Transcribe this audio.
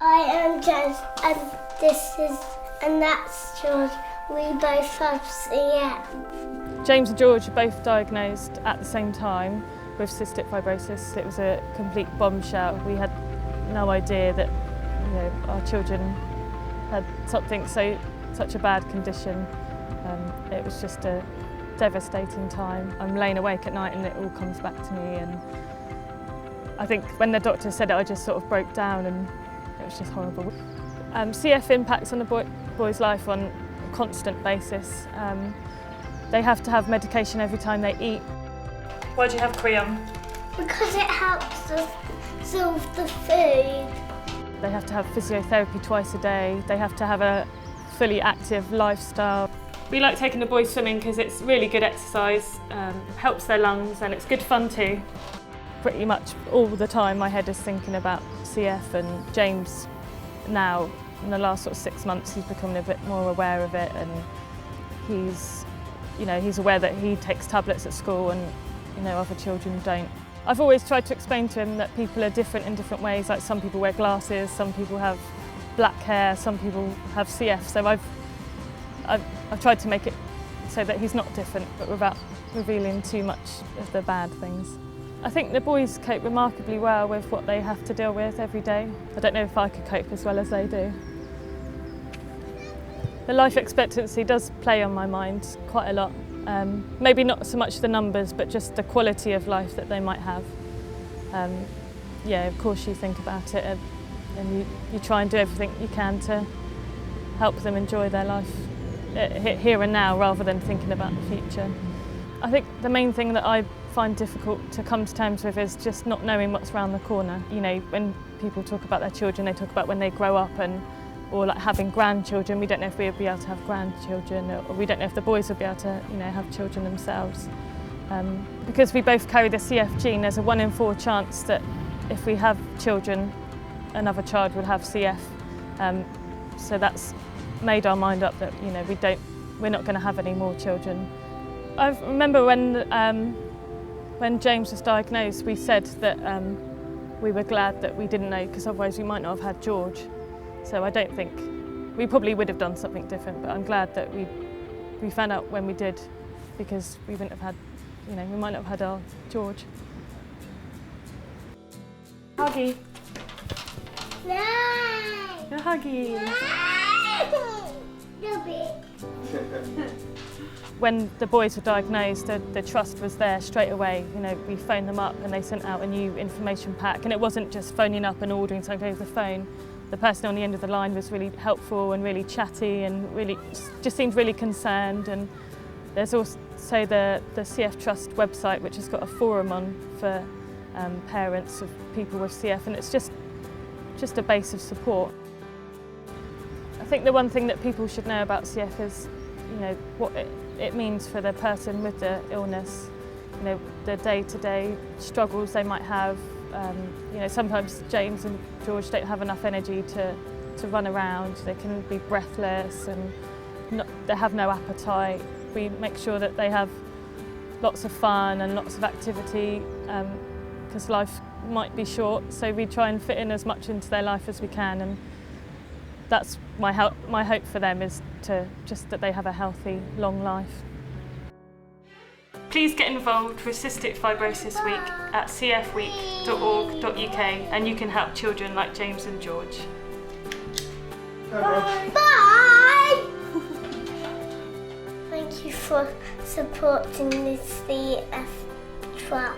I am James, and that's George. We both have CF. James and George were both diagnosed at the same time with cystic fibrosis. It was a complete bombshell. We had no idea that our children had such a bad condition. It was just a devastating time. I'm laying awake at night and it all comes back to me, and I think when the doctor said it I just sort of broke down, and it was just horrible. CF impacts on the boy's life on a constant basis. They have to have medication every time they eat. Why do you have Creon? Because it helps us solve the food. They have to have physiotherapy twice a day. They have to have a fully active lifestyle. We like taking the boys swimming because it's really good exercise, helps their lungs, and it's good fun too. Pretty much all the time my head is thinking about CF, and James now, in the last sort of 6 months, he's becoming a bit more aware of it, and he's aware that he takes tablets at school and other children don't. I've always tried to explain to him that people are different in different ways, like some people wear glasses, some people have black hair, some people have CF, so I've tried to make it so that he's not different, but without revealing too much of the bad things. I think the boys cope remarkably well with what they have to deal with every day. I don't know if I could cope as well as they do. The life expectancy does play on my mind quite a lot. Maybe not so much the numbers, but just the quality of life that they might have. Yeah, of course you think about it, and you try and do everything you can to help them enjoy their life here and now rather than thinking about the future. I think the main thing that I find difficult to come to terms with is just not knowing what's around the corner. When people talk about their children, they talk about when they grow up or like having grandchildren. We don't know if we'll be able to have grandchildren, or we don't know if the boys will be able to have children themselves. Because we both carry the CF gene, there's a 1 in 4 chance that if we have children, another child will have CF. So that's made our mind up that we're not going to have any more children. I remember when James was diagnosed, we said that we were glad that we didn't know, because otherwise we might not have had George. So I don't think, we probably would have done something different, but I'm glad that we found out when we did, because we wouldn't have had, we might not have had our George. Huggy. No! No huggy. No big. When the boys were diagnosed, the trust was there straight away. We phoned them up and they sent out a new information pack, and it wasn't just phoning up and ordering something over the phone. The person on the end of the line was really helpful and really chatty and really just seemed really concerned. And there's also the CF Trust website, which has got a forum on for parents of people with CF, and it's just a base of support. I think the one thing that people should know about CF is what it means for the person with the illness, the day-to-day struggles they might have. Sometimes James and George don't have enough energy to run around. They can be breathless and they have no appetite. We make sure that they have lots of fun and lots of activity, because life might be short, so we try and fit in as much into their life as we can, and that's my hope for them, is that they have a healthy, long life. Please get involved with Cystic Fibrosis Week at cfweek.org.uk, and you can help children like James and George. Bye! Bye! Thank you for supporting the CF Trust.